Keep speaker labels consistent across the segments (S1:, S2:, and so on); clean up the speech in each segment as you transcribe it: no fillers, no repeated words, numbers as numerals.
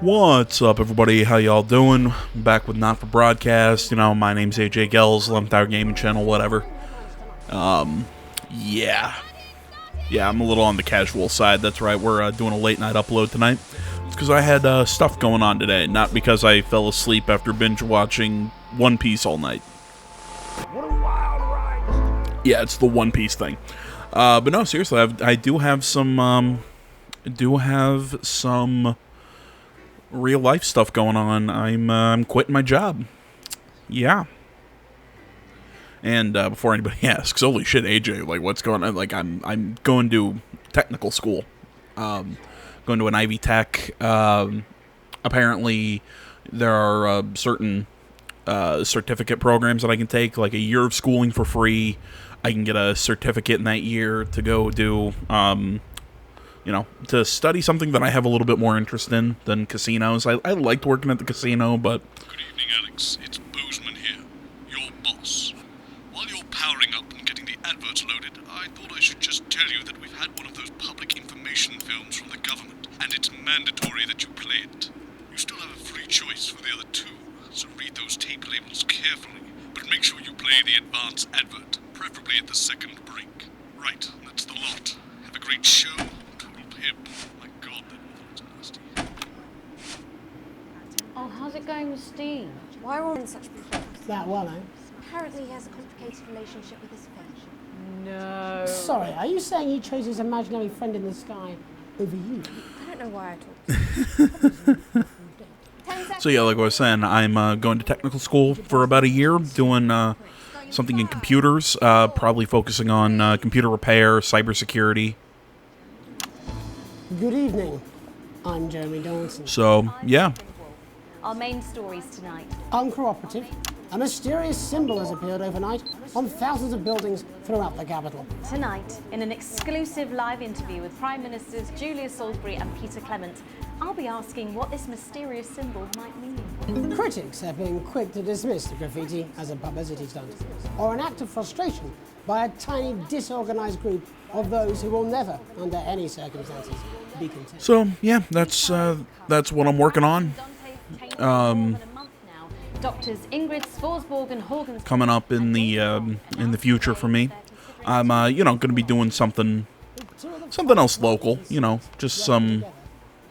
S1: What's up, everybody? How y'all doing? I'm back with Not For Broadcast. You know, my name's AJ Gells, 11th Hour Gaming Channel, whatever. Yeah, I'm a little on the casual side. That's right, we're doing a late night upload tonight. It's because I had stuff going on today, not because I fell asleep after binge watching One Piece all night. What a wild ride! Yeah, it's the One Piece thing. But no, seriously, I do have some real life stuff going on. I'm quitting my job. Yeah. And before anybody asks, holy shit, AJ, like, what's going on? Like, I'm going to technical school. Going to an Ivy Tech. Apparently, there are certain certificate programs that I can take, like a year of schooling for free. I can get a certificate in that year to go do, to study something that I have a little bit more interest in than casinos. I liked working at the casino, but...
S2: Good evening, Alex. It's Bozeman here, your boss. While you're powering up and getting the adverts loaded, I thought I should just tell you that we've had one of those public information films from the government, and it's mandatory that you play it. You still have a free choice for the other two, so read those tape labels carefully, but make sure you play the advance advert, preferably at the second break. Right, that's the lot. Have a great show. Total pimp. My God, that mother was nasty.
S3: Oh, how's it going with Steve?
S4: Why are all in such problems?
S5: That well, eh?
S4: Apparently he has a complicated relationship with his fish.
S3: No.
S5: Sorry, are you saying he chose his imaginary friend in the sky over you?
S4: I don't know why I talked.
S1: So yeah, like I was saying, I'm going to technical school for about a year, doing something in computers, probably focusing on computer repair, cybersecurity.
S5: Good evening. I'm Jeremy Donaldson.
S1: So, yeah.
S3: Our main stories tonight.
S5: Uncooperative. A mysterious symbol has appeared overnight on thousands of buildings throughout the capital.
S3: Tonight, in an exclusive live interview with Prime Ministers Julia Salisbury and Peter Clement, I'll be asking what this mysterious symbol might mean.
S5: Critics have been quick to dismiss the graffiti as a publicity stunt, or an act of frustration by a tiny, disorganized group of those who will never, under any circumstances, be content.
S1: So, yeah, that's what I'm working on.
S3: Doctors Ingrid Svorsborg and Horgan
S1: Coming up in the future for me. I'm going to be doing something else local, just some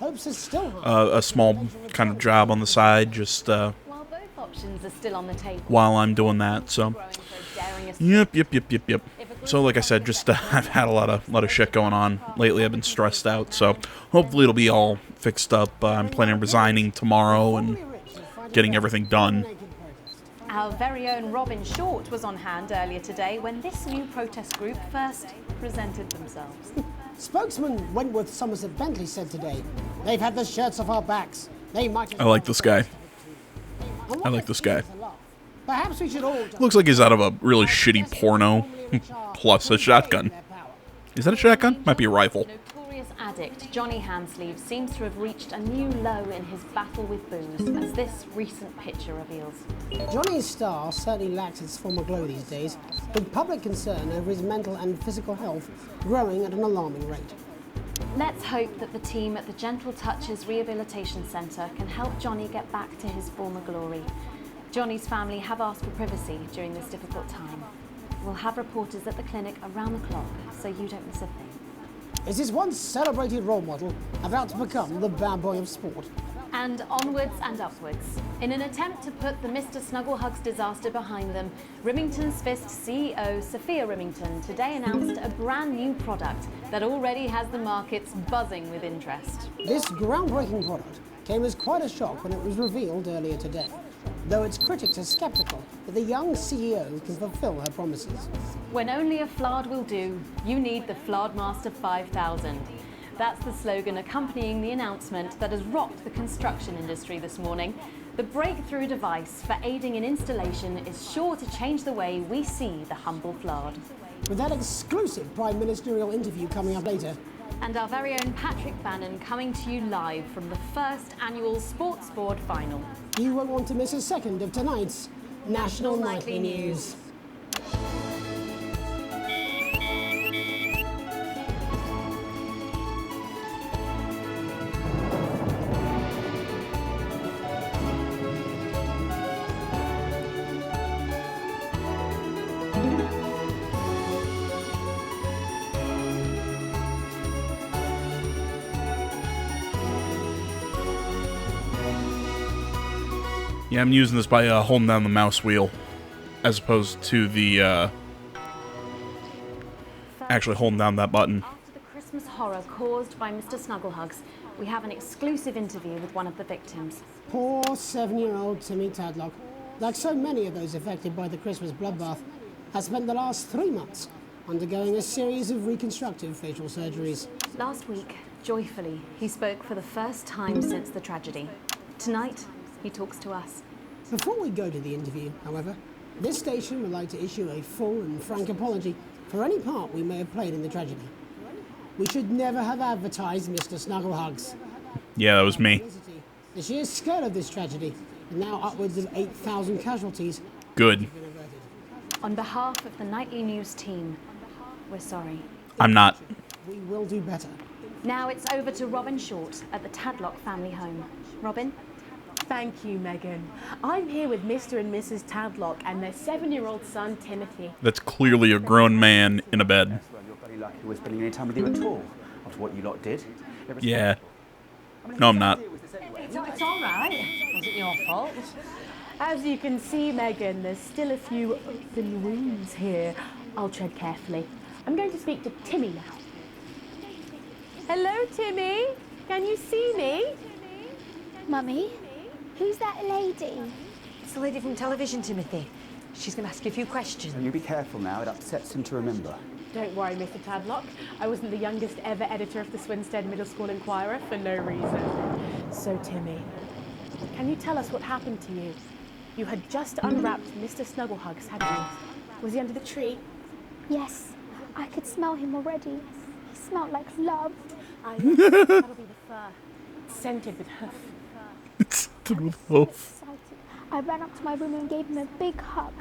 S1: a small kind of job on the side, just
S3: while both options are still on the table.
S1: While I'm doing that. So yep. So like I said, just I've had a lot of shit going on lately. I've been stressed out, so hopefully it'll be all fixed up. I'm planning on resigning tomorrow and getting everything done.
S3: Our very own Robin Short was on hand earlier today when this new protest group first presented themselves.
S5: Spokesman Wentworth Somerset Bentley said today, "They've had the shirts off our backs. They might."
S1: I like this guy.
S5: Perhaps we should all.
S1: Looks like he's out of a really shitty porno, plus a shotgun. Is that a shotgun? Might be a rifle.
S3: Notorious addict Johnny Hansleeve seems to have reached a new low in his battle with booze, as this recent picture reveals.
S5: Johnny's star certainly lacks its former glow these days, with public concern over his mental and physical health growing at an alarming rate.
S3: Let's hope that the team at the Gentle Touches Rehabilitation Centre can help Johnny get back to his former glory. Johnny's family have asked for privacy during this difficult time. We'll have reporters at the clinic around the clock, so you don't miss a thing.
S5: Is this once celebrated role model about to become the bad boy of sport?
S3: And onwards and upwards. In an attempt to put the Mr. Snugglehugs disaster behind them, Rimington's Fist CEO Sophia Rimington today announced a brand new product that already has the markets buzzing with interest.
S5: This groundbreaking product came as quite a shock when it was revealed earlier today, though its critics are skeptical that the young CEO can fulfill her promises.
S3: When only a Flard will do, you need the Flardmaster 5000. That's the slogan accompanying the announcement that has rocked the construction industry this morning. The breakthrough device for aiding in installation is sure to change the way we see the humble Flard.
S5: With that exclusive Prime Ministerial interview coming up later.
S3: And our very own Patrick Bannon coming to you live from the first annual Sports Board final.
S5: You won't want to miss a second of tonight's National Nightly News.
S1: Yeah, I'm using this by holding down the mouse wheel, as opposed to the actually holding down that button.
S3: After the Christmas horror caused by Mr. Snugglehugs, we have an exclusive interview with one of the victims.
S5: Poor 7-year-old Timmy Tadlock, like so many of those affected by the Christmas bloodbath, has spent the last 3 months undergoing a series of reconstructive facial surgeries.
S3: Last week, joyfully, he spoke for the first time since the tragedy. Tonight, he talks to us.
S5: Before we go to the interview, however, this station would like to issue a full and frank apology for any part we may have played in the tragedy. We should never have advertised Mr. Snugglehugs.
S1: Yeah, that was me.
S5: The sheer scale of this tragedy, and now upwards of 8,000 casualties.
S1: Good.
S3: On behalf of the Nightly News team, we're sorry.
S1: I'm not.
S5: We will do better.
S3: Now it's over to Robin Short at the Tadlock family home. Robin?
S6: Thank you, Megan. I'm here with Mr. and Mrs. Tadlock and their 7-year-old son, Timothy.
S1: That's clearly a grown man in a bed.
S7: Well, you're very lucky we're spending any time with you at all, after what you lot did.
S1: Yeah. No, I'm not.
S6: It's all right. It wasn't your fault. As you can see, Megan, there's still a few open wounds here. I'll tread carefully. I'm going to speak to Timmy now. Hello, Timmy. Can you see me?
S8: Mummy, who's that lady?
S4: It's the lady from television, Timothy. She's going to ask you a few questions.
S7: And you be careful now, it upsets him to remember.
S6: Don't worry, Mr. Tadlock. I wasn't the youngest ever editor of the Swinstead Middle School Inquirer for no reason. So, Timmy, can you tell us what happened to you? You had just unwrapped Mr. Snugglehugs, hadn't you? Was he under the tree?
S8: Yes, I could smell him already. He smelled like love.
S6: That'll be the fur. Scented with hoof.
S1: It's with hoof.
S8: Excited. I ran up to my room and gave him a big hug.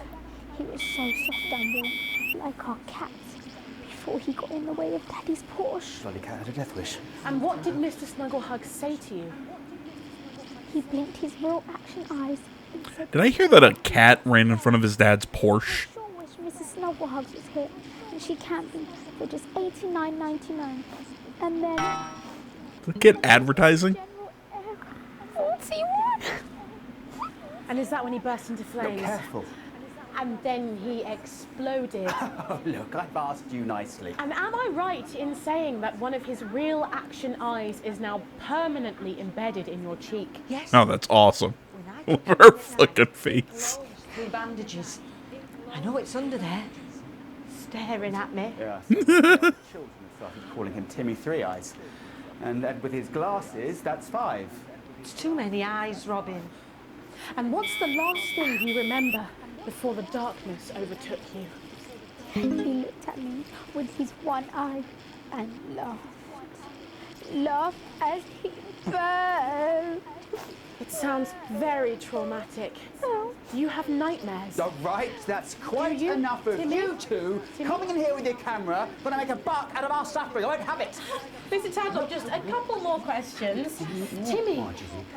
S8: He was so soft and warm, like our cat, before he got in the way of Daddy's Porsche.
S7: Bloody cat had a death wish.
S6: And what did Mr. Snugglehugs say to you?
S8: He blinked his real action eyes and said,
S1: Did I hear that a cat ran in front of his dad's Porsche?
S8: I sure wish Mrs. Snugglehugs was here, and she can't be, for just $89.99. And then
S1: Get advertising?
S8: General Air 41.
S6: And is that when he burst into
S7: Be
S6: flames?
S7: careful.
S6: And then he exploded.
S7: Oh, look, I've asked you nicely.
S6: And am I right in saying that one of his real action eyes is now permanently embedded in your cheek?
S4: Yes.
S1: Oh, that's awesome.
S4: When I
S1: Her fucking face.
S4: through bandages. I know it's under there.
S6: Staring at me.
S7: Yeah, children have started calling him Timmy Three Eyes. And then with his glasses, that's 5.
S4: It's too many eyes, Robin.
S6: And what's the last thing you remember before the darkness overtook you?
S8: He looked at me with his one eye and laughed. Laughed as he fell.
S6: It sounds very traumatic.
S8: Oh.
S6: Do you have nightmares?
S7: All right, that's quite
S6: you,
S7: enough of
S6: Timmy?
S7: you two
S6: Timmy?
S7: coming in here with your camera, gonna make a buck out of our suffering. I won't have it.
S6: Mr. Tadlock, just a couple more questions. Timmy,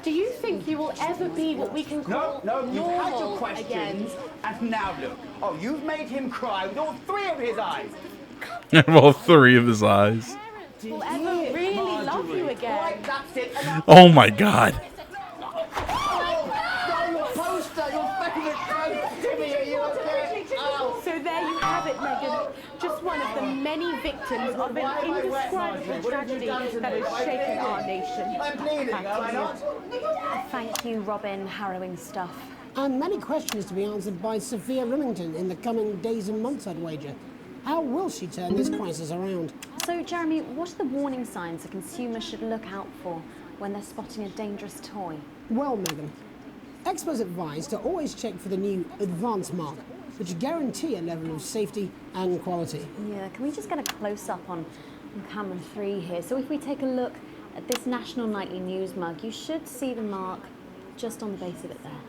S6: do you think you will ever be what we can
S7: No,
S6: call
S7: no, you've had your
S6: normal
S7: questions,
S6: again?
S7: and now look. Oh, you've made him cry with all 3 of his eyes.
S1: All 3 of his eyes.
S6: Will ever really love you again?
S7: Right, that's it. Enough.
S1: Oh my god.
S7: Oh, your poster, your favourite poster. Timmy, are you okay? Oh.
S6: So there you have it, Megan. Just one of the many victims of an indescribable tragedy that has shaken our nation.
S7: I'm bleeding, am I not?
S3: Thank you, Robin. Harrowing stuff.
S5: And many questions to be answered by Sophia Remington in the coming days and months, I'd wager. How will she turn this crisis around?
S3: So, Jeremy, what are the warning signs a consumer should look out for when they're spotting a dangerous toy?
S5: Well, Megan, experts advise to always check for the new Advance mark, which guarantee a level of safety and quality.
S3: Yeah, can we just get a close-up on camera 3 here? So if we take a look at this National Nightly News mug, you should see the mark just on the base of it there.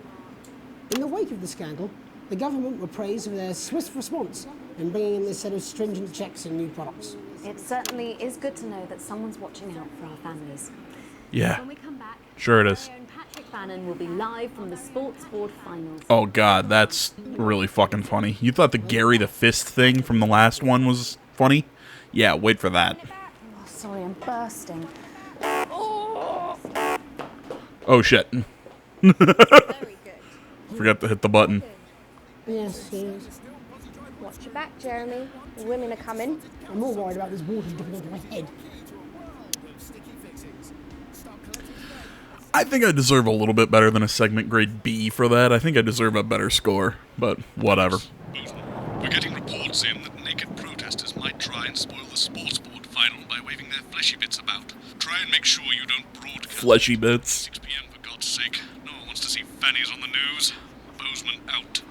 S5: In the wake of the scandal, the government were praised for their swift response in bringing in this set of stringent checks and new products.
S3: It certainly is good to know that someone's watching out for our families.
S1: Yeah.
S3: When we come back,
S1: Sure it is.
S3: our own Patrick Bannon will be live from the Sports Board Finals.
S1: Oh god, that's really fucking funny. You thought the Gary the Fist thing from the last one was funny? Yeah, wait for that.
S3: Oh, sorry, I'm bursting.
S1: Oh shit.
S9: Very good.
S1: Forgot to hit the button.
S5: Yes, he is.
S9: Watch your back, Jeremy. The women are coming.
S5: I'm more worried about this water dripping onto my head.
S1: I think I deserve a little bit better than a segment grade B for that. I think I deserve a better score, but whatever.
S2: We're getting reports in that naked protesters might try and spoil the sports board final by waving their fleshy bits about. Try and make sure you don't broadcast.
S1: Fleshy bits.
S2: 6 p.m. for God's sake. No one wants to see fannies on the news. Bozeman out.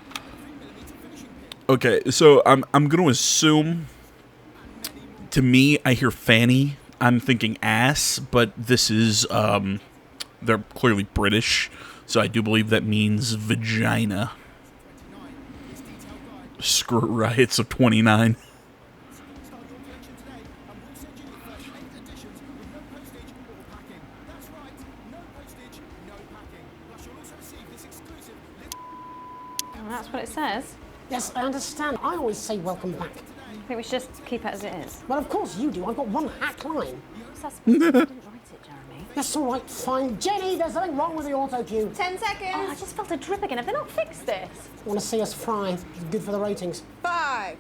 S1: Okay, so I'm going to assume, to me, I hear fanny, I'm thinking ass, but this is, they're clearly British, so I do believe that means vagina. Screw riots of 29.
S3: Well, that's what it says.
S5: Yes, I understand. I always say welcome back.
S3: I think we should just keep it as it is.
S5: Well, of course you do. I've got one hack line.
S3: What's that supposed to be? I didn't write it, Jeremy.
S5: That's all right, fine. Jenny, there's something wrong with the auto cue.
S9: 10 seconds.
S3: Oh, I just felt a drip again. Have they not fixed this?
S5: Want to see us fry? It's good for the ratings.
S9: 5,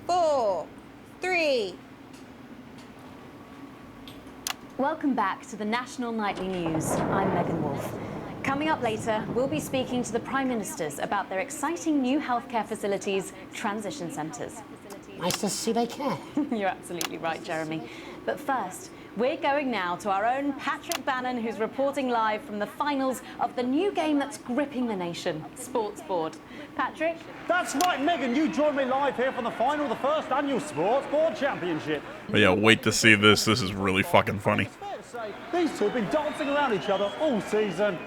S9: 4, 3.
S3: Welcome back to the National Nightly News. I'm Megan Wolfe. Coming up later, we'll be speaking to the Prime Ministers about their exciting new healthcare facilities, transition centres.
S5: Nice to see they care.
S3: You're absolutely right, Jeremy. But first, we're going now to our own Patrick Bannon, who's reporting live from the finals of the new game that's gripping the nation, Sports Board. Patrick?
S10: That's right, Megan. You join me live here from the final of the first annual Sports Board Championship.
S1: But yeah, wait to see this. This is really fucking funny.
S10: These two have been dancing around each other all season.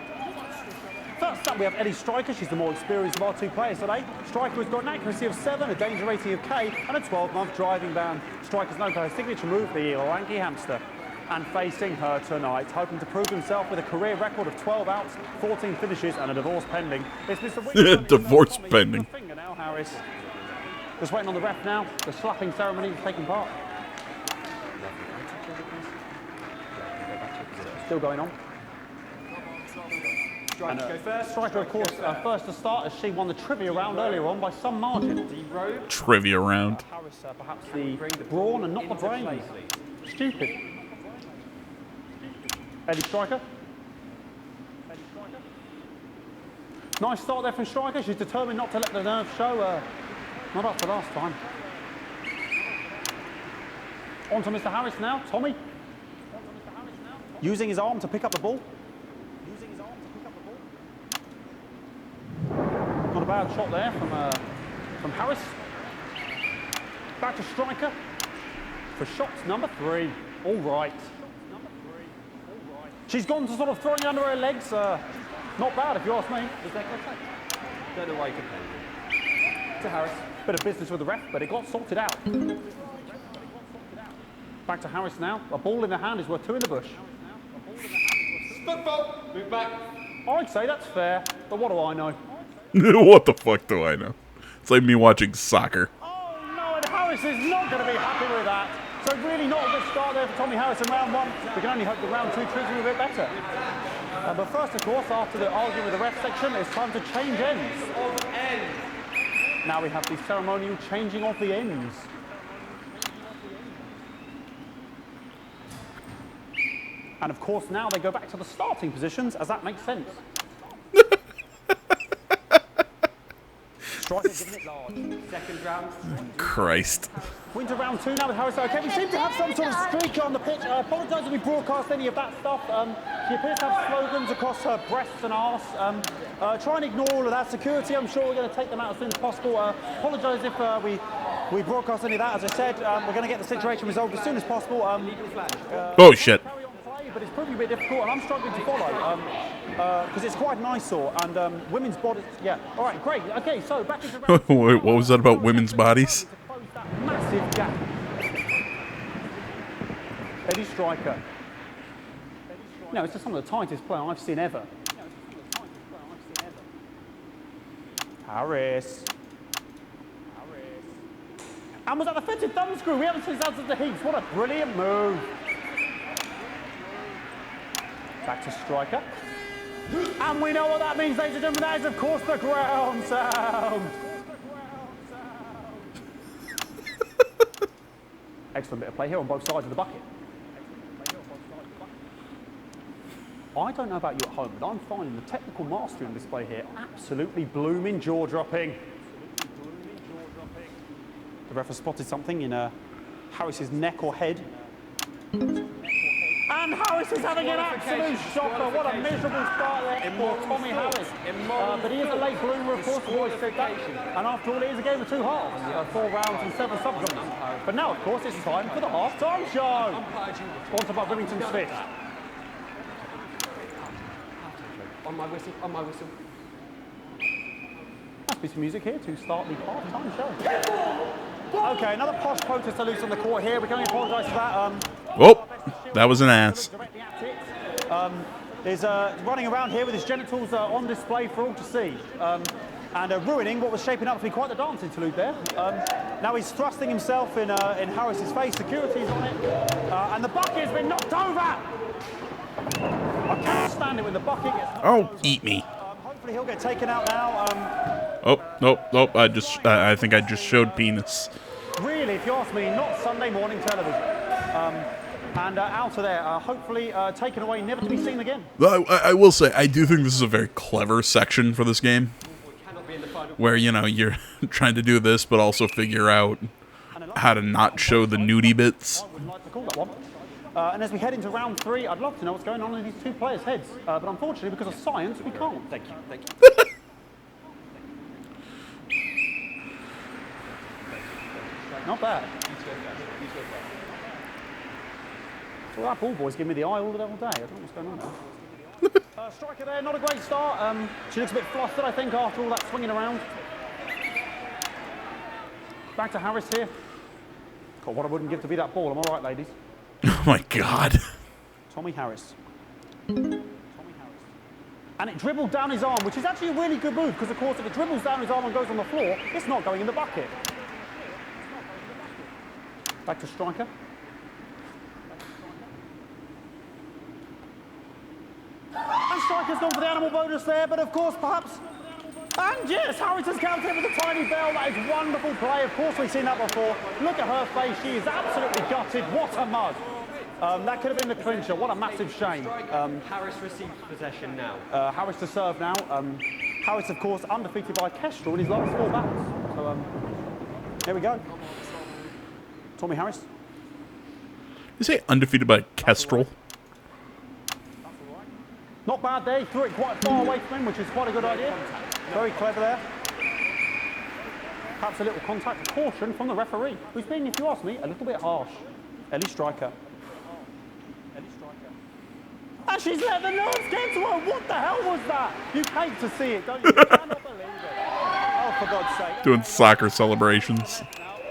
S10: First up, we have Eddie Striker. She's the more experienced of our two players today. Striker has got an accuracy of 7, a danger rating of K, and a 12-month driving ban. Striker's known for her signature move, the lanky hamster. And facing her tonight, hoping to prove himself with a career record of 12 outs, 14 finishes, and a divorce pending. It's Mr.
S1: Divorce pending.
S10: Finger now, Harris. Just waiting on the ref now. The slapping ceremony is taking part. Still going on. Striker, of course, first to start as she won the trivia round earlier on by some margin.
S1: Trivia round.
S10: Harris, perhaps the brawn and not the brains. Stupid. Eddie Striker. Nice start there from Striker. She's determined not to let the nerves show. Not after last time. On to Mr. Harris now. Tommy. Using his arm to pick up the ball. Not a bad shot there from Harris. Back to Striker for shots number 3. All right. She's gone to sort of throwing under her legs. Not bad if you ask me. Is that correct? Don't know why you complain. To Harris. Bit of business with the ref, but it got sorted out. Back to Harris now. A ball in the hand is worth 2 in the bush.
S11: Football. Move back.
S10: I'd say that's fair, but what do I know?
S1: What the fuck do I know? It's like me watching soccer.
S10: Oh no, and Harris is not going to be happy with that. So really not a good start there for Tommy Harris in round 1. We can only hope that round 2 treats him a bit better. But first, of course, after the argument with the ref section, it's time to change ends. Now we have the ceremonial changing of the ends. And of course, now they go back to the starting positions, as that makes sense. Striker giving it large. Second round.
S1: Christ.
S10: We're into round 2 now with Harris. Okay, we seem to have some sort of streak on the pitch. I apologise if we broadcast any of that stuff. She appears to have slogans across her breasts and arse. Try and ignore all of that. Security, I'm sure we're going to take them out as soon as possible. Apologise if we broadcast any of that. As I said, we're going to get the situation resolved as soon as possible.
S1: Oh, shit.
S10: But it's proving a bit difficult, and I'm struggling to follow because it's quite an eyesore. And women's bodies, yeah. All right, great. Okay, so back into round 2.
S1: Wait, what was that about women's bodies?
S10: Massive gap. Eddie Striker. No, it's just some of the tightest play I've seen ever. Harris. And was that the fitted thumb screw? We haven't seen this out of the heaps. What a brilliant move. Back to Striker. And we know what that means, ladies and gentlemen. That is, of course, the ground sound. Excellent bit of play here on both sides of the bucket. I don't know about you at home, but I'm finding the technical mastery on display here absolutely blooming jaw-dropping. The ref has spotted something in Harris's neck or head. And Harris is having an absolute shocker. What a miserable start there for Tommy Harris. But he is a late bloomer, of course, the boys said that. And after all, it is a game of 2 halves, 4 rounds and 7 subs. But now, of course, it's time for the half-time show. Sponsored by Remington Smith.
S11: On my whistle, on my whistle.
S10: Must be some music here to start the half-time show. Okay, another posh protester loose on the court here. We can only apologise for that.
S1: Oh, that was an ass.
S10: Is running around here with his genitals on display for all to see. And ruining what was shaping up to be quite the dance interlude there. Now he's thrusting himself in Harris's face. Security's on it. And the bucket has been knocked over. I can't stand it when the bucket gets knocked over.
S1: Eat me.
S10: Hopefully he'll get taken out now.
S1: Oh, nope. I think I just showed penis.
S10: Really, if you ask me, not Sunday morning television. And out of there, hopefully taken away, never to be seen again.
S1: I will say, I do think this is a very clever section for this game. Where, you know, you're trying to do this, but also figure out how to not show the nudie bits.
S10: I would like to call that one. And as we head into round 3, I'd love to know what's going on in these 2 players' heads. But unfortunately, because of science, we can't. Thank you. Thank you. Not bad. Well, that ball boy's giving me the eye all day. I don't know what's going on there. Striker there, not a great start. She looks a bit flustered, I think, after all that swinging around. Back to Harris here. God, what I wouldn't give to be that ball. I'm all right, ladies.
S1: Oh, my God.
S10: Tommy Harris. And it dribbled down his arm, which is actually a really good move, because, of course, if it dribbles down his arm and goes on the floor, it's not going in the bucket. Back to Striker. And Striker's gone for the animal bonus there, but of course, perhaps... And yes, Harris has countered with a tiny bell. That is wonderful play. Of course, we've seen that before. Look at her face. She is absolutely gutted. What a mud. That could have been the clincher. What a massive shame.
S11: Harris receives possession now.
S10: Harris to serve now. Harris, of course, undefeated by Kestrel in his last 4 battles. So, here we go. Tommy Harris.
S1: You say undefeated by Kestrel?
S10: Not bad there. He threw it quite far away from him, which is quite a good idea. Very clever there. Perhaps a little contact caution from the referee, who's been, if you ask me, a little bit harsh. Ellie Striker. And she's let the nerves get to her. What the hell was that? You hate to see it, don't you? You cannot believe it. Oh, for God's sake.
S1: Doing soccer celebrations.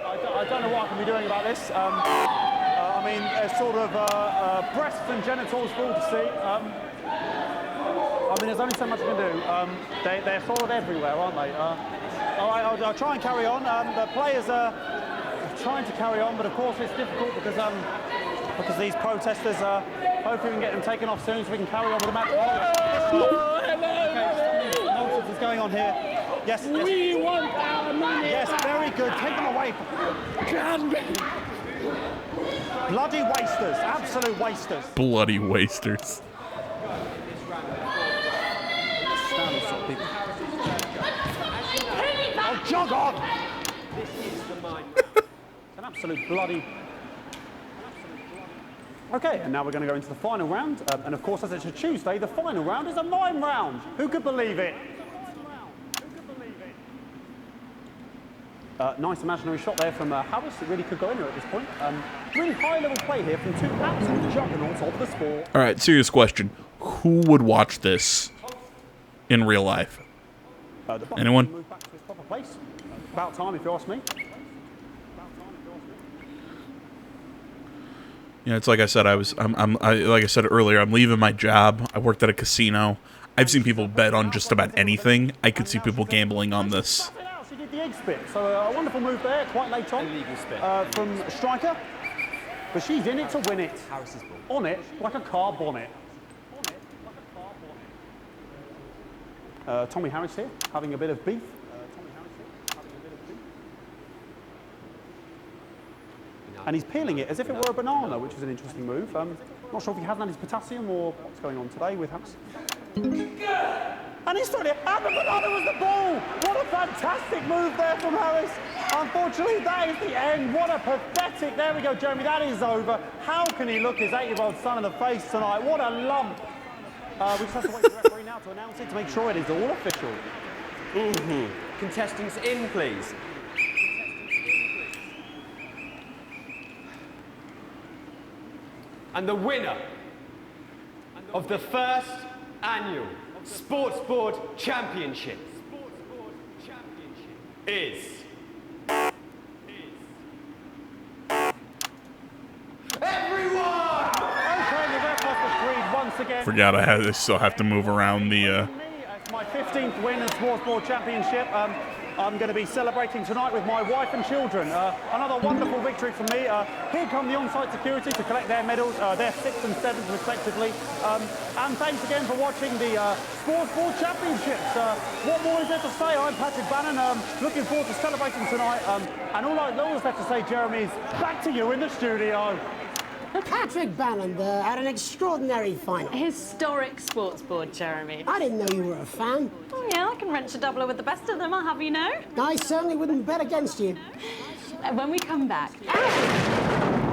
S10: I don't know what I can be doing about this. I mean, sort of breasts and genitals for all to see. I mean, there's only so much I can do. They're sort of everywhere, aren't they? All right, I'll try and carry on. The players are trying to carry on, but of course it's difficult because these protesters, hopefully we can get them taken off soon so we can carry on with the match. Nonsense is going on here. Yes.
S12: We want our money.
S10: Yes, very good. Take them away. Bloody wasters. Absolute wasters.
S1: Bloody wasters.
S10: Oh, jog on! It's an absolute bloody... Okay, and now we're going to go into the final round. And of course, as it's a Tuesday, the final round is a mime round. Who could believe it? Nice imaginary shot there from Harris. It really could go anywhere at this point. Really high-level play here from 2 absolute juggernauts of the sport.
S1: All right, serious question. Who would watch this in real life? Anyone?
S10: Move back to his proper place. About time, if you ask me.
S1: Yeah, it's like I said. Like I said earlier, I'm leaving my job. I worked at a casino. I've seen people bet on just about anything. I could see people gambling on this.
S10: She did the egg spit, so a wonderful move there, quite late on.
S11: Illegal spit.
S10: From Striker. But she's in it to win it.
S11: Harris's ball.
S10: On it, like a car bonnet. Tommy Harris here, having a bit of beef. And he's peeling it as if it were a banana, which is an interesting move. Not sure if he hasn't had his potassium or what's going on today with Harris. And he's throwing it, and the banana was the ball! What a fantastic move there from Harris. Unfortunately, that is the end. What a pathetic, there we go, Jeremy, that is over. How can he look his 8-year-old son in the face tonight? What a lump. We just have to wait for the referee now to announce it to make sure it is all official.
S11: Contestants in, please. And the winner of the first annual Sports Board Championship is... everyone!
S10: Okay, the ref must agreed once again.
S1: Forgot I still have to move around the.
S10: It's my 15th win in the Sports Board Championship. I'm going to be celebrating tonight with my wife and children. Another wonderful victory for me. Here come the on-site security to collect their medals, their 6th and 7th respectively. And thanks again for watching the Sports Board Championships. What more is there to say? I'm Patrick Bannon, looking forward to celebrating tonight. And all is left to say, Jeremy, is back to you in the studio.
S5: Patrick Bannon had an extraordinary final.
S3: Historic sports board, Jeremy.
S5: I didn't know you were a fan.
S3: Oh yeah, I can wrench a doubler with the best of them, I'll have you know.
S5: I certainly wouldn't bet against you.
S3: When we come back,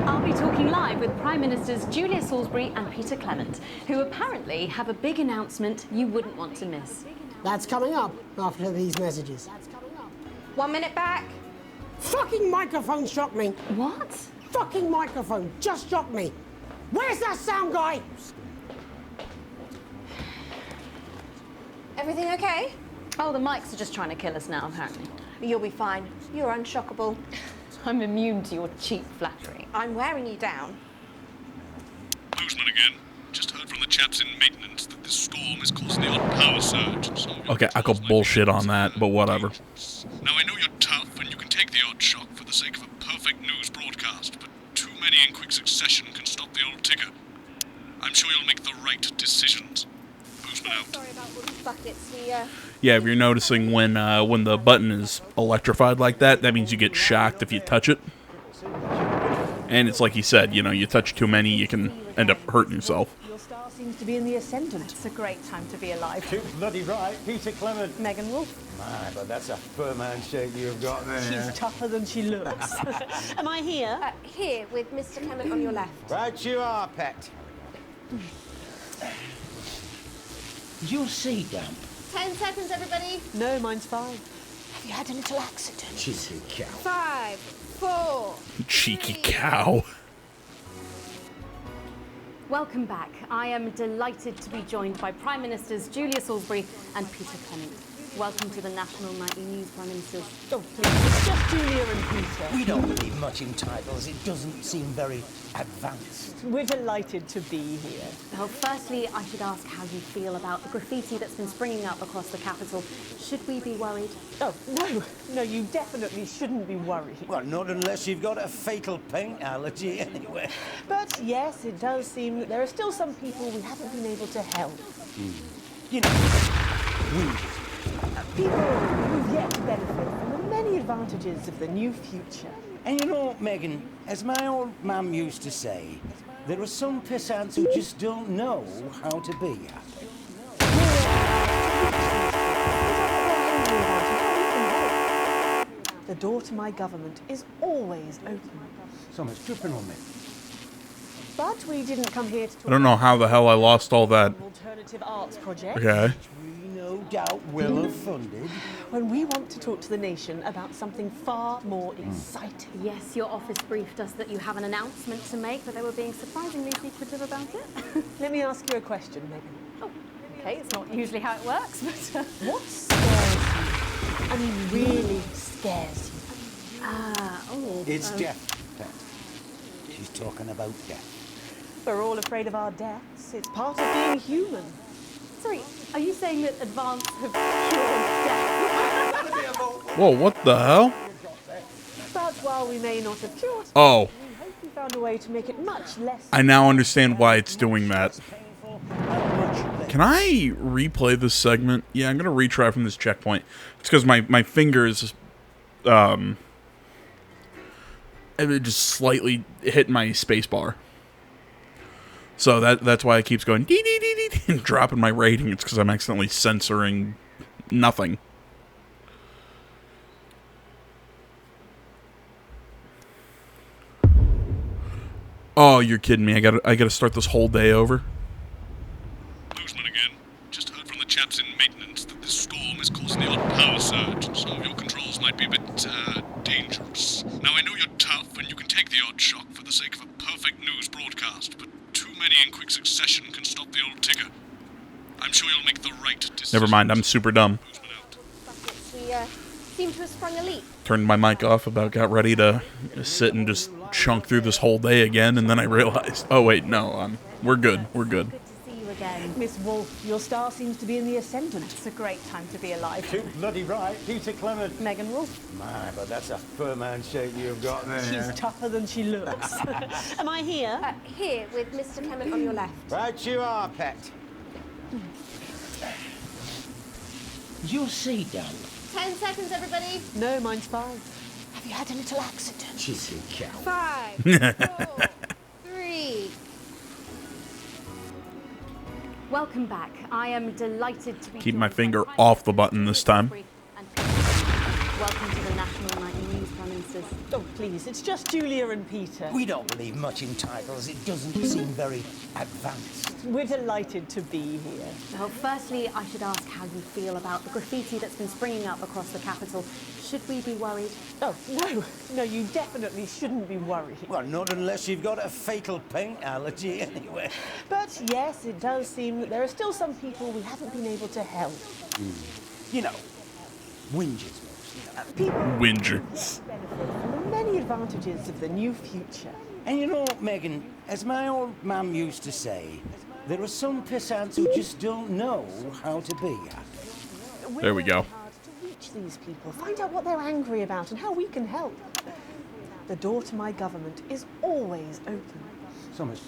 S3: I'll be talking live with Prime Ministers Julia Salisbury and Peter Clement, who apparently have a big announcement you wouldn't want to miss.
S5: That's coming up after these messages.
S9: 1 minute back.
S5: Fucking microphone shocked me.
S3: What?
S5: Fucking microphone just shocked me. Where's that sound guy?
S9: Everything okay?
S3: Oh, the mics are just trying to kill us now, apparently.
S9: You'll be fine. You're unshockable.
S3: I'm immune to your cheap flattery.
S9: I'm wearing you down.
S2: Boozman again. Just heard from the chaps in maintenance that this storm is causing the odd power surge. And some of
S1: Okay, I call bullshit on that, but whatever.
S2: Now, I know you're tough and you can take the odd shock for the sake of a perfect news broadcast, but too many in quick succession can stop the old ticker. I'm sure you'll make the right decisions. Boozman out.
S9: Sorry about all these buckets.
S1: Yeah, if you're noticing when the button is electrified like that, that means you get shocked if you touch it. And it's like he said, you know, you touch too many, you can end up hurting yourself.
S6: Your star seems to be in the ascendant.
S3: It's a great time to be alive.
S10: Too bloody right, Peter Clement.
S3: Megan Wolf.
S13: My, but that's a firm handshake you've got there.
S6: She's tougher than she looks. Am I here?
S9: Here, with Mr. Clement on your left.
S13: Right you are, pet. Is your seat damp?
S9: 10 seconds, everybody.
S6: No, mine's fine.
S9: Have you had a little accident?
S13: Cheeky cow.
S9: 5, 4.
S1: Cheeky cow.
S3: Welcome back. I am delighted to be joined by Prime Ministers Julia Salisbury and Peter Clement. Welcome to the National Nightly News, Prime Ministers.
S6: Oh, please. It's just Julia and Peter.
S13: We don't believe much in titles. It doesn't seem very advanced.
S6: We're delighted to be here.
S3: Well, firstly, I should ask how you feel about the graffiti that's been springing up across the capital. Should we be worried?
S6: Oh, no, you definitely shouldn't be worried.
S13: Well, not unless you've got a fatal paint allergy anyway.
S6: But yes, it does seem that there are still some people we haven't been able to help.
S13: You know,
S6: People who've yet to benefit from the many advantages of the new future.
S13: and you know, Megan, as my old mum used to say, there are some pissants who just don't know how to be happy.
S6: The door to my government is always open.
S13: Someone's tripping on me.
S6: But we didn't come here to talk
S1: I don't know how the hell I lost all that.
S6: about an alternative arts project.
S1: Okay.
S13: We no doubt will have funded.
S6: When we want to talk to the nation about something far more exciting.
S3: Yes, your office briefed us that you have an announcement to make, but they were being surprisingly secretive about it.
S6: Let me ask you a question, Megan.
S3: Oh, okay, it's not usually how it works, but...
S6: What scares you? I mean, really scares you?
S13: It's death, Pet. She's talking about death.
S6: We're all afraid of our deaths. It's part of being human.
S3: Sorry, are you saying that advance have cured death?
S1: Whoa, what the hell?
S6: But while we may not have cured it,
S1: Oh,
S6: we hope we found a way to make it much less...
S1: I now understand why it's doing that.
S13: And much less
S1: Can I replay this segment? Yeah, I'm going to retry from this checkpoint. It's because my fingers, it just slightly hit my space bar. So that's why it keeps going dee dee dee dee and dropping my rating. It's because I'm accidentally censoring nothing. Oh, you're kidding me. I gotta start this whole day over.
S2: Boozman again. Just heard from the chaps in maintenance that this storm is causing the odd power surge, so your controls might be a bit, dangerous. Now, I know you're tough and you can take the odd shock for the sake of a perfect news broadcast, but too many in quick succession can stop the old Tigger. I'm sure you'll make the right decision.
S1: Never mind, I'm super dumb.
S9: We seem to have sprung a leak.
S1: Turned my mic off, about got ready to sit and just chunk through this whole day again, and then I realized, oh wait, no, we're good. We're good.
S3: Good to see you again.
S6: Miss Wolf, your star seems to be in the ascendant.
S3: It's a great time to be alive.
S10: Too bloody right. Peter Clement.
S3: Megan Wolf.
S13: My, but that's a firm handshake you've got there.
S6: She's tougher than she looks. Am I here?
S9: Here, with Mr. Clement on your left.
S13: Right you are, pet. Is your seat done?
S9: 10 seconds, everybody.
S6: No, mine's 5. Have you had a little accident?
S13: Cheeky cow.
S9: 5, 4, 3.
S3: Welcome back. I am delighted to be
S1: Keep my
S3: joined by
S1: finger
S3: Prime
S1: off the
S3: Minister
S1: button this time.
S3: Welcome to the National Night in News, Prime Ministers.
S6: Oh, please, it's just Julia and Peter.
S13: We don't believe much in titles. It doesn't seem very advanced.
S6: We're delighted to be here.
S3: Well, firstly, I should ask how you feel about the graffiti that's been springing up across the capital. Should we be worried?
S6: Oh, no, you definitely shouldn't be worried.
S13: Well, not unless you've got a fatal paint allergy anyway.
S6: But yes, it does seem that there are still some people we haven't been able to help.
S13: You know, whingers.
S6: People
S1: Whingers.
S6: benefit from the many advantages of the new future.
S13: And you know, Megan, as my old mum used to say, there are some pissants who just don't know how to be.
S1: There we go.
S6: Hard to reach these people, find out what they're angry about and how we can help. The door to my government is always open.
S13: So much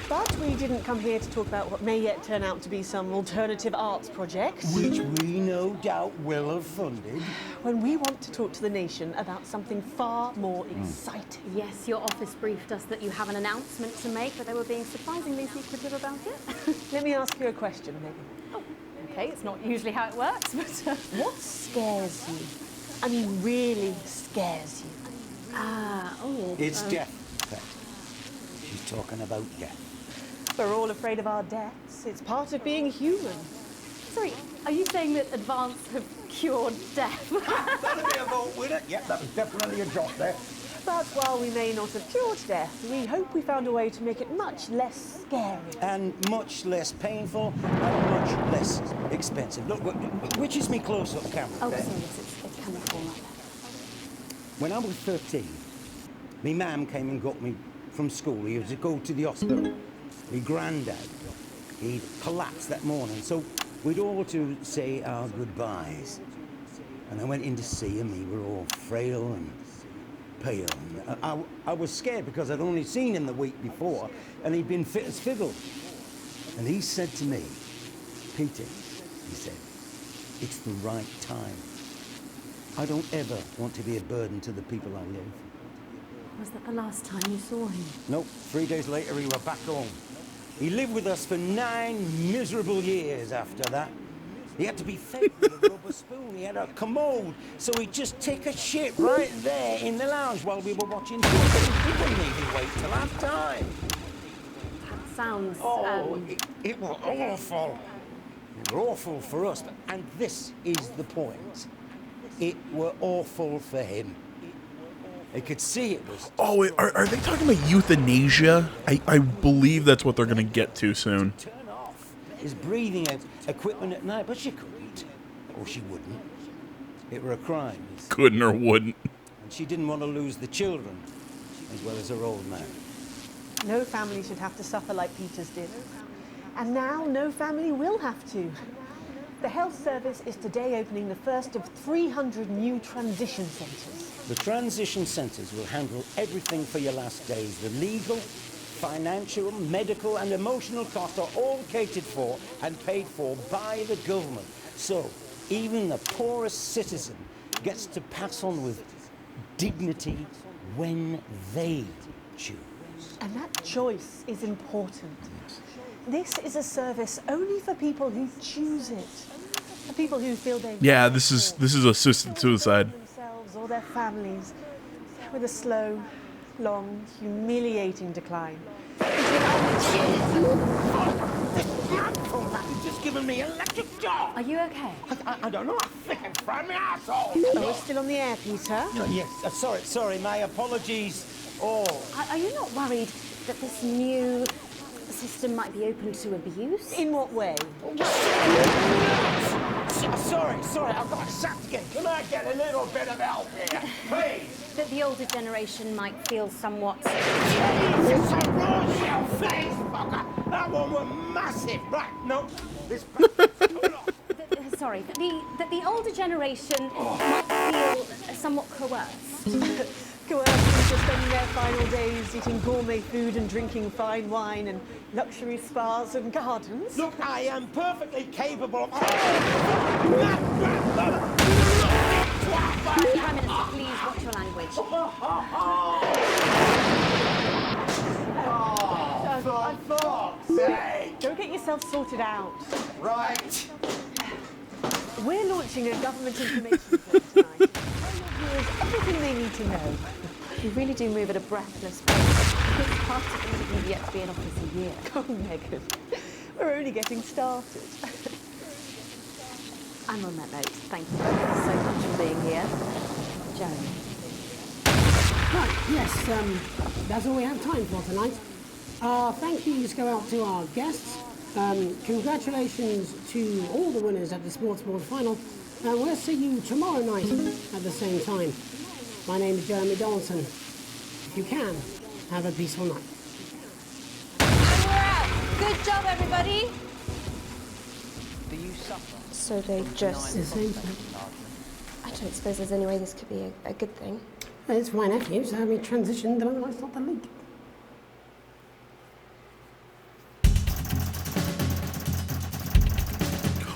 S6: But we didn't come here to talk about what may yet turn out to be some alternative arts project.
S13: Which we no doubt will have funded.
S6: When we want to talk to the nation about something far more exciting.
S3: Yes, your office briefed us that you have an announcement to make, but they were being surprisingly secretive about it.
S6: Let me ask you a question, Megan.
S3: Oh, okay, it's not usually how it works, but...
S6: What scares you? I mean, really scares you?
S13: It's death, Pet. She's talking about death.
S6: We're all afraid of our deaths. It's part of being human.
S3: Sorry, are you saying that advance have cured death?
S13: That'll be a vote with it. Yeah, that was definitely a drop there.
S6: But while we may not have cured death, we hope we found a way to make it much less scary.
S13: And much less painful and much less expensive. Look, which is me close-up camera?
S3: Oh,
S13: there.
S3: sorry, it's coming for me.
S13: When I was 13, my mum came and got me from school. He was to go to the hospital. My granddad, he'd collapsed that morning, so we'd all to say our goodbyes. And I went in to see him. He were all frail and pale. And I was scared because I'd only seen him the week before, and he'd been fit as fiddle. And he said to me, Peter, he said, it's the right time. I don't ever want to be a burden to the people I live.
S3: Was that the last time you saw him?
S13: Nope, 3 days later he were back home. He lived with us for 9 miserable years after that. He had to be fed with a rubber spoon. He had a commode, so he'd just take a shit right there in the lounge while we were watching TV. He wouldn't even wait till half time.
S3: That sounds...
S13: It was awful. It were awful for us, and this is the point. It were awful for him. They could see it was...
S1: Oh, are they talking about euthanasia? I believe that's what they're going to get to soon.
S13: Turn off his breathing equipment at night, but she couldn't. Or she wouldn't. It were a crime.
S1: Couldn't or wouldn't.
S13: And she didn't want to lose the children, as well as her old man.
S6: No family should have to suffer like Peter's did. And now no family will have to. The health service is today opening the first of 300 new transition centres.
S13: The transition centres will handle everything for your last days. The legal, financial, medical and emotional costs are all catered for and paid for by the government. So even the poorest citizen gets to pass on with dignity when they choose.
S6: And that choice is important. This is a service only for people who choose it. For people who feel they
S1: Yeah, this is assisted suicide.
S6: themselves or their families with a slow, long, humiliating decline.
S13: He's just given me electric shock.
S3: Are you okay?
S13: I don't know. I think I'm from my asshole.
S6: Oh, we're still on the air, Peter.
S13: Yes. Sorry. My apologies. Oh.
S3: Are you not worried that this new system might be open to abuse?
S6: In what way?
S13: Sorry. I've got sacked again. Can I get a little bit of help here, please?
S3: That the older generation might feel somewhat...
S13: Jesus, a raw face, fucker. That one was massive. Right, no. This...
S3: Sorry, that the older generation might feel somewhat coerced.
S6: Coerced into spending their final days eating gourmet food and drinking fine wine and luxury spas and gardens.
S13: Look, I am perfectly capable of...
S3: Prime Minister, please watch your language.
S13: For fuck's sake!
S6: Go get yourself sorted out.
S13: Right.
S6: We're launching a government information film tonight. Here's everything they need to know.
S3: You really do move at a breathless pace. It's hard to believe you've yet to be in office a year.
S6: Oh, Megan, we're only getting started.
S3: And on that note, thank you so much for being here. Jeremy.
S5: Right, yes, that's all we have time for tonight. Thank yous go out to our guests. Congratulations to all the winners at the Sports Board Final. And we'll see you tomorrow night at the same time. My name is Jeremy Donaldson. If you can, have a peaceful night.
S9: And we're out. Good job, everybody.
S14: Do you suffer?
S9: So they just...
S5: The same thing.
S9: I don't suppose there's any way this could be a good thing.
S5: It's my nephew, so we transitioned, and I stopped the leak.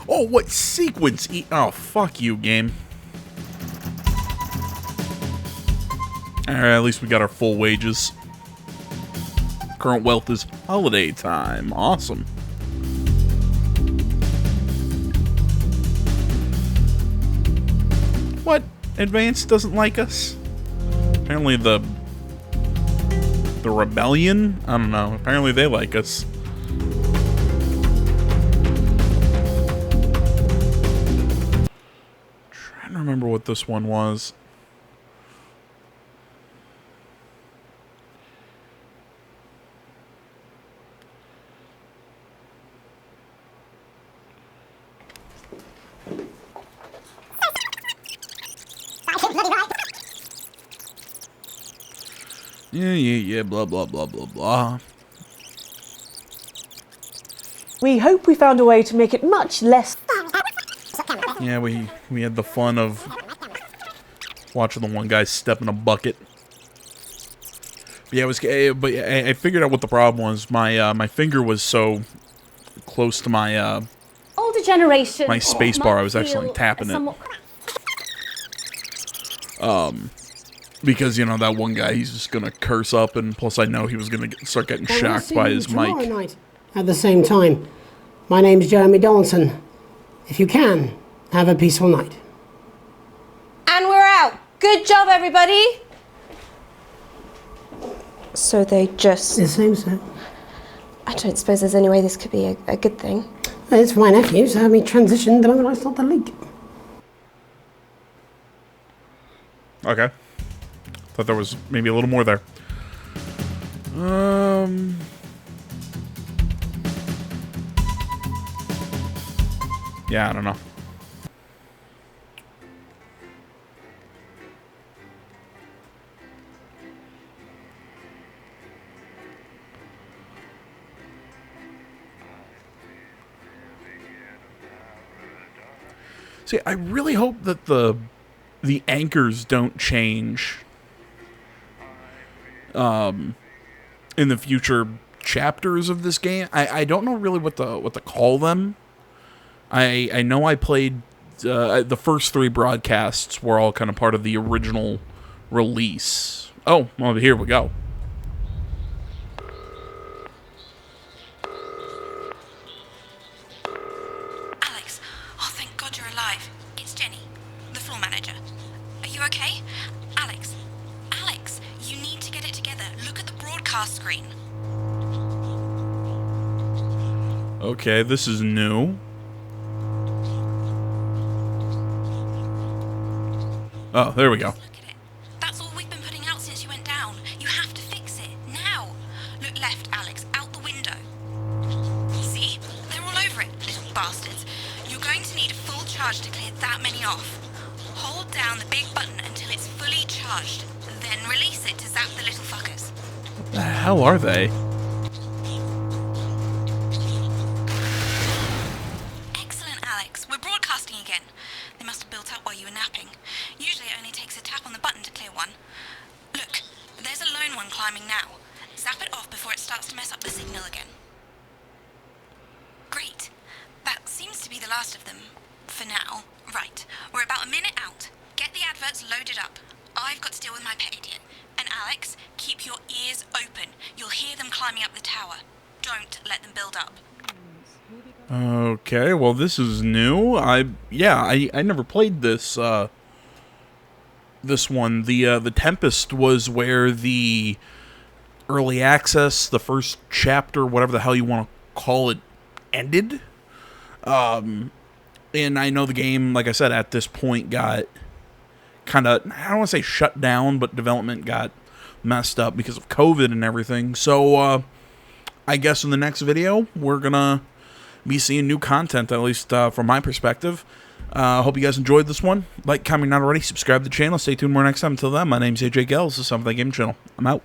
S1: Oh, what sequence? Oh, fuck you, game. Alright, at least we got our full wages. Current wealth is holiday time. Awesome. What? Advance doesn't like us? Apparently the rebellion? I don't know. Apparently they like us. Trying to remember what this one was. Yeah, blah, blah, blah, blah, blah.
S6: We hope we found a way to make it much less...
S1: Yeah, we had the fun of watching the one guy step in a bucket. But yeah, I figured out what the problem was. My finger was so close to my
S3: Older generation...
S1: my space bar, I was accidentally tapping it. Because, you know, that one guy, he's just gonna curse up, and plus I know he was gonna start getting shocked by his mic.
S5: Tomorrow night at the same time. My name is Jeremy Donaldson. If you can, have a peaceful night.
S9: And we're out. Good job, everybody. So they just...
S5: The same, sir.
S9: I don't suppose there's any way this could be a good thing.
S5: It's my nephew, so we transitioned the moment I stopped the leak.
S1: Okay. Thought there was maybe a little more there. Yeah, I don't know. See, I really hope that the anchors don't change in the future chapters of this game. I don't know really what to call them. I know I played the first 3 broadcasts were all kind of part of the original release. Oh, well, here we go.
S15: Alex, oh thank God you're alive. It's Jenny, the floor manager. Are you okay? Alex, you need to get it together. Look at the broadcast screen.
S1: Okay, this is new. Oh, there we go.
S15: That's all we've been putting out since you went down. You have to fix it, now. Look left, Alex, out the window. See? They're all over it, little bastards. You're going to need a full charge to clear that many off. Hold down the big button until it's fully charged. Then release it to zap the little fuckers.
S1: What the hell are they?
S15: Excellent, Alex. We're broadcasting again. They must have built up while you were napping. Usually it only takes a tap on the button to clear one. Look, there's a lone one climbing now. Zap it off before it starts to mess up the signal again. Great. That seems to be the last of them. For now. Right. We're about a minute out. Get the adverts loaded up. I've got to deal with my pet idiot. And Alex, keep your ears open. You'll hear them climbing up the tower. Don't let them build up.
S1: Okay, well this is new. I never played this this one. The Tempest was where the early access, the first chapter, whatever the hell you want to call it, ended. And I know the game, like I said, at this point got kind of, I don't want to say shut down, but development got messed up because of COVID and everything. So I guess in the next video, we're going to be seeing new content, at least from my perspective. Hope you guys enjoyed this one. Like, comment, not already. Subscribe to the channel. Stay tuned more next time. Until then, my name's AJ Gels. This is Something Game Channel. I'm out.